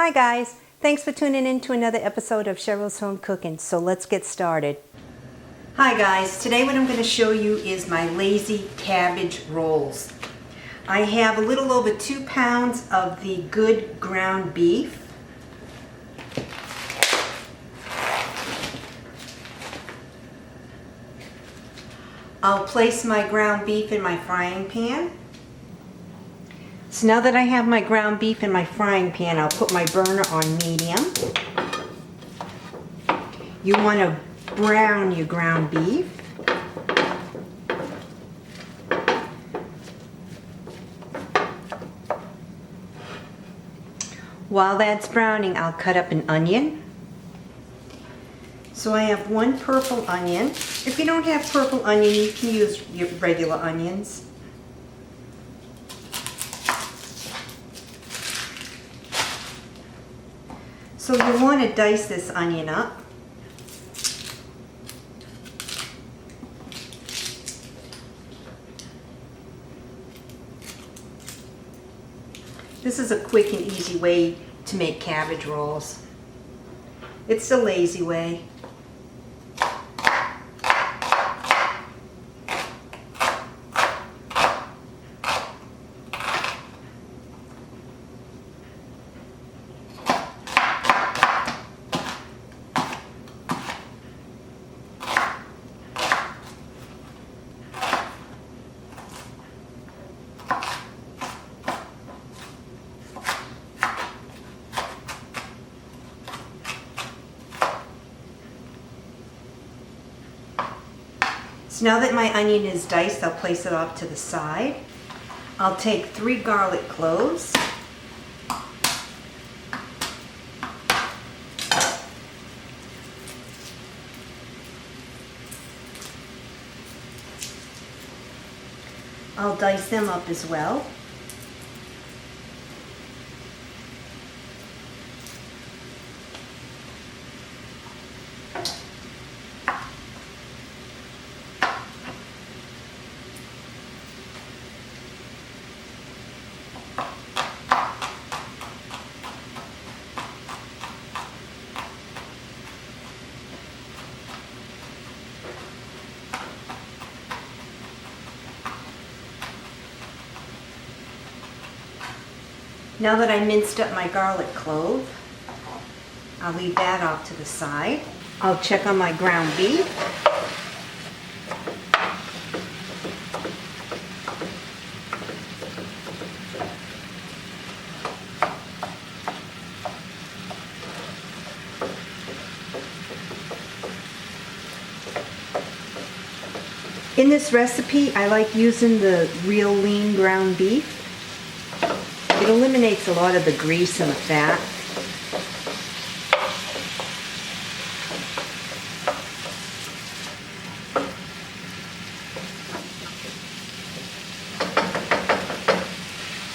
Hi guys, thanks for tuning in to another episode of Cheryl's Home Cooking. So let's get started. Hi guys, today what I'm going to show you is my lazy cabbage rolls. I have a little over 2 pounds of the good ground beef. I'll place my ground beef in my frying pan. So now that I have my ground beef in my frying pan, I'll put my burner on medium. You want to brown your ground beef. While that's browning, I'll cut up an onion. So I have 1 purple onion. If you don't have purple onion, you can use your regular onions. So you want to dice this onion up. This is a quick and easy way to make cabbage rolls. It's the lazy way. So now that my onion is diced, I'll place it off to the side. I'll take 3 garlic cloves. I'll dice them up as well. Now that I minced up my garlic clove, I'll leave that off to the side. I'll check on my ground beef. In this recipe, I like using the real lean ground beef. It eliminates a lot of the grease and the fat.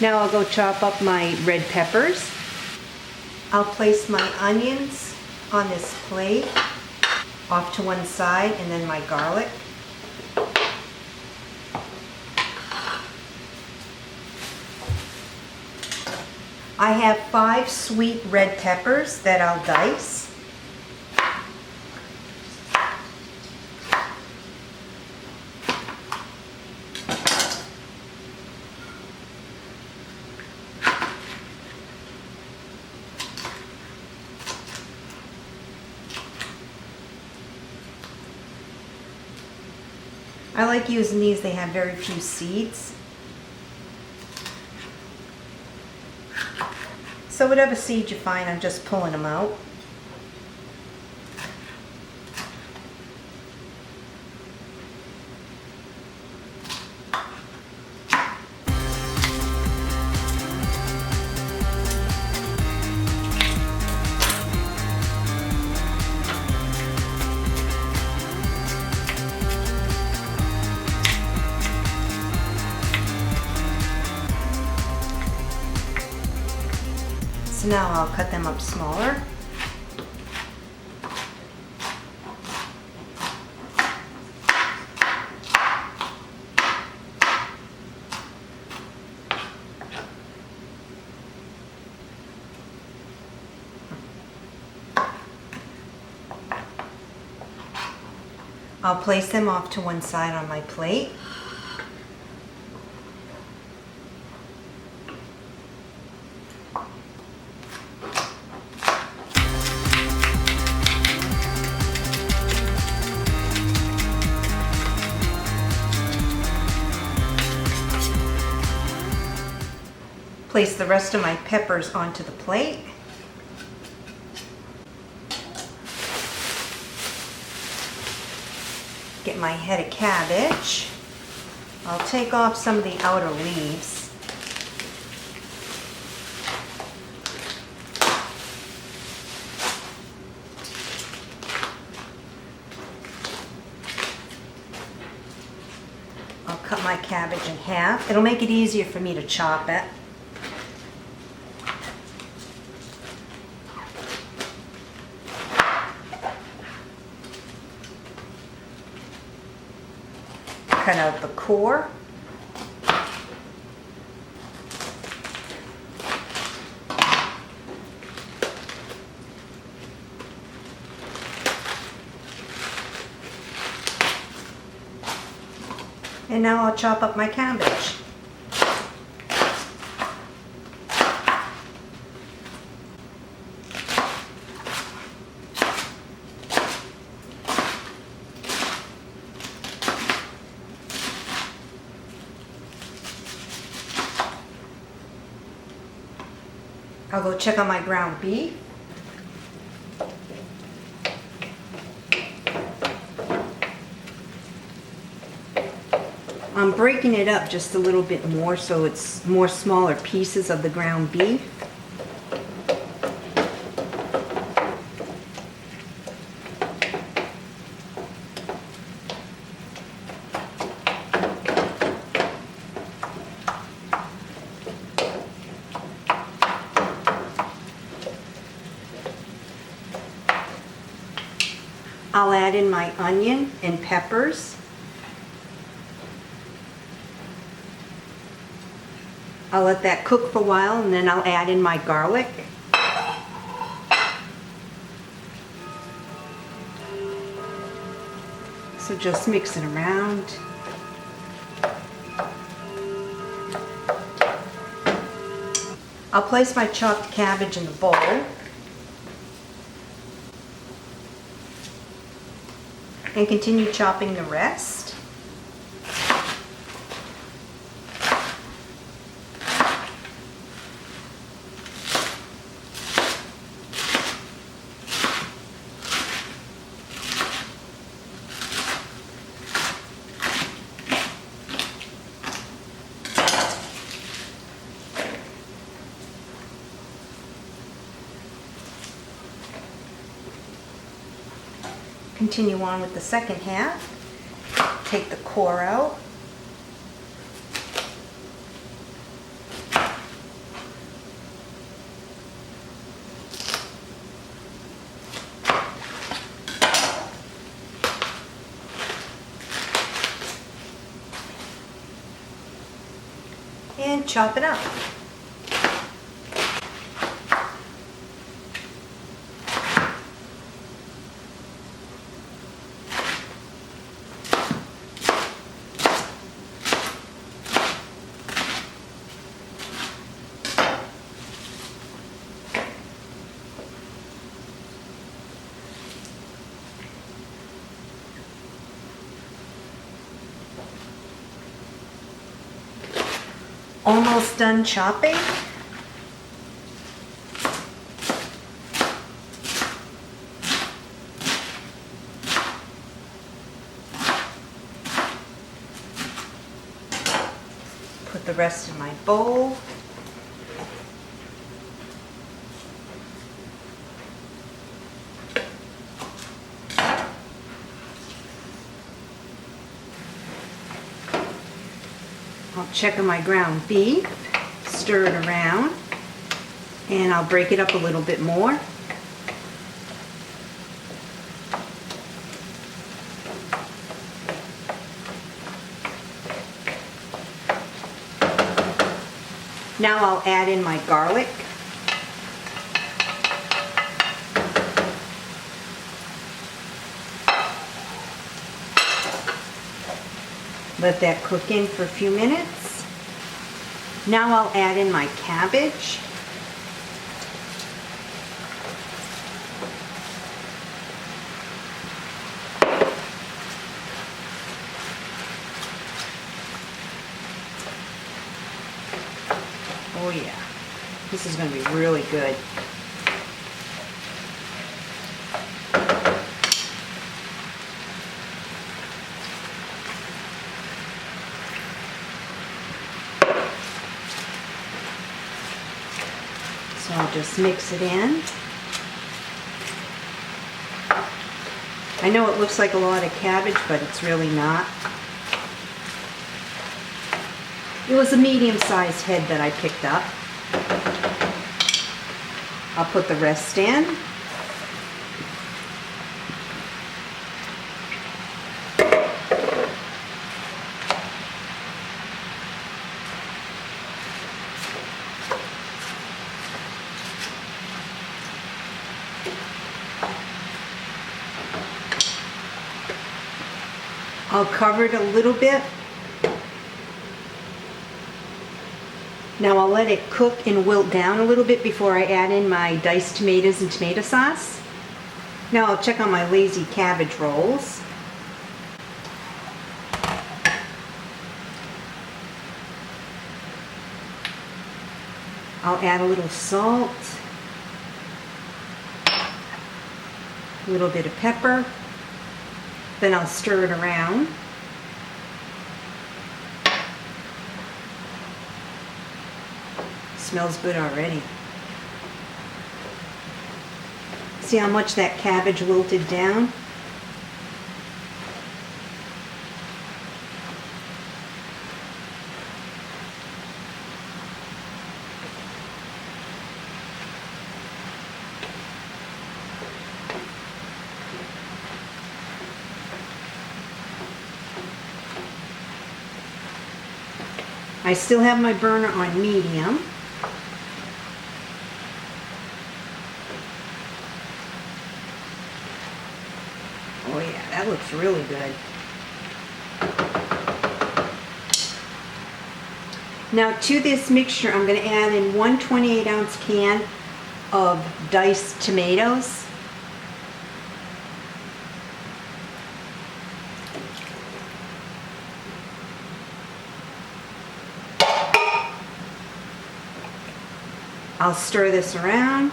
Now I'll go chop up my red peppers. I'll place my onions on this plate, off to one side, and then my garlic. I have 5 sweet red peppers that I'll dice. I like using these, they have very few seeds. So whatever seed you find, I'm just pulling them out. So now I'll cut them up smaller. I'll place them off to one side on my plate. Place the rest of my peppers onto the plate. Get my head of cabbage. I'll take off some of the outer leaves. I'll cut my cabbage in half. It'll make it easier for me to chop it. Cut out the core. And now I'll chop up my cabbage. I'll go check on my ground beef. I'm breaking it up just a little bit more so it's more smaller pieces of the ground beef. I'll add in my onion and peppers. I'll let that cook for a while and then I'll add in my garlic. So just mix it around. I'll place my chopped cabbage in the bowl. And continue chopping the rest. Continue on with the second half. Take the core out. And chop it up. Almost done chopping. Put the rest in my bowl. I'll check on my ground beef, stir it around, and I'll break it up a little bit more. Now I'll add in my garlic. Let that cook in for a few minutes. Now I'll add in my cabbage. Oh yeah, this is going to be really good. So I'll just mix it in. I know it looks like a lot of cabbage, but it's really not. It was a medium-sized head that I picked up. I'll put the rest in. I'll cover it a little bit. Now I'll let it cook and wilt down a little bit before I add in my diced tomatoes and tomato sauce. Now I'll check on my lazy cabbage rolls. I'll add a little salt, a little bit of pepper, then I'll stir it around. Smells good already. See how much that cabbage wilted down? I still have my burner on medium. Oh yeah, that looks really good. Now to this mixture, I'm going to add in 1 28-ounce can of diced tomatoes. I'll stir this around.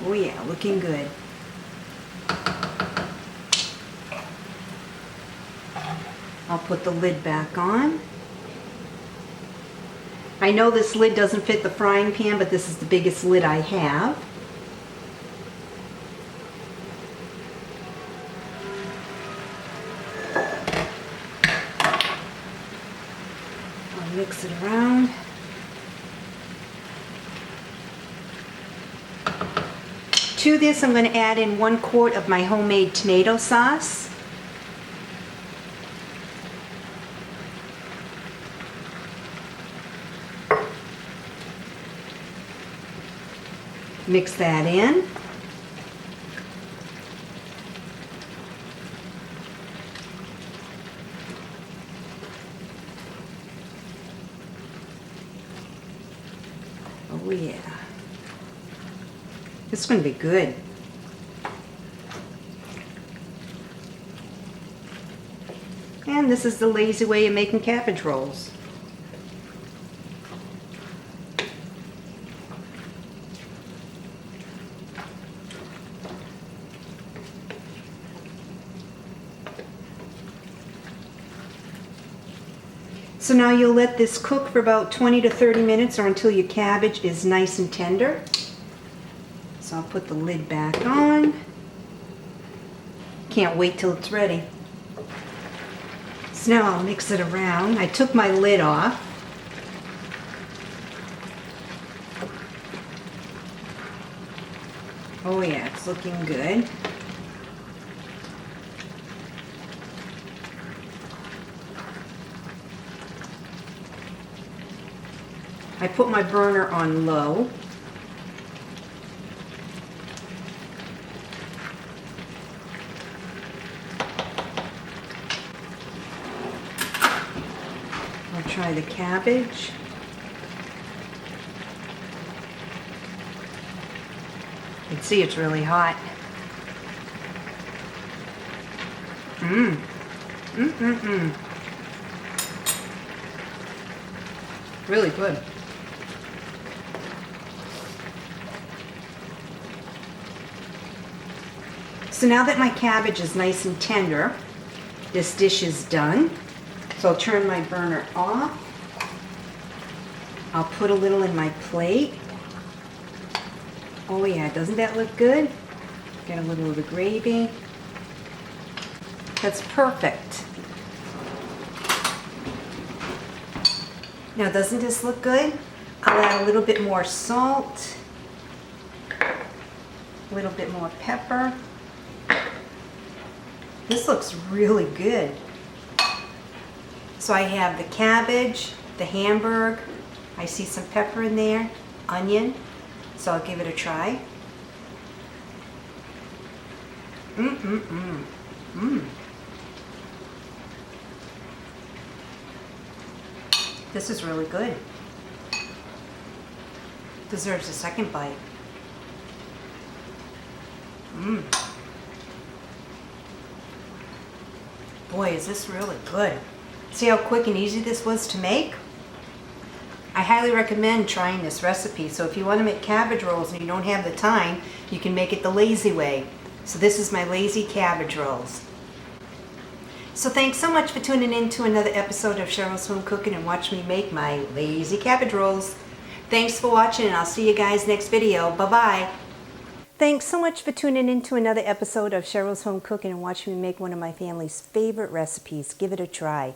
Oh yeah, looking good. I'll put the lid back on. I know this lid doesn't fit the frying pan, but this is the biggest lid I have. I'll mix it around. To this, I'm going to add in 1 quart of my homemade tomato sauce. Mix that in. Oh yeah. This is going to be good. And this is the lazy way of making cabbage rolls. So now you'll let this cook for about 20 to 30 minutes or until your cabbage is nice and tender. So I'll put the lid back on. Can't wait till it's ready. So now I'll mix it around. I took my lid off. Oh yeah, it's looking good. I put my burner on low. I'll try the cabbage. You can see it's really hot. Really good. So now that my cabbage is nice and tender, this dish is done. So I'll turn my burner off. I'll put a little in my plate. Oh yeah, doesn't that look good? Get a little of the gravy. That's perfect. Now doesn't this look good? I'll add a little bit more salt, a little bit more pepper. This looks really good. So I have the cabbage, the hamburg, I see some pepper in there, onion, so I'll give it a try. This is really good. Deserves a second bite. Boy, is this really good. See how quick and easy this was to make? I highly recommend trying this recipe. So if you want to make cabbage rolls and you don't have the time, you can make it the lazy way. So this is my lazy cabbage rolls. So thanks so much for tuning in to another episode of Cheryl's Home Cooking and watch me make my lazy cabbage rolls. Thanks for watching and I'll see you guys next video. Bye-bye. Thanks so much for tuning in to another episode of Cheryl's Home Cooking and watch me make one of my family's favorite recipes. Give it a try.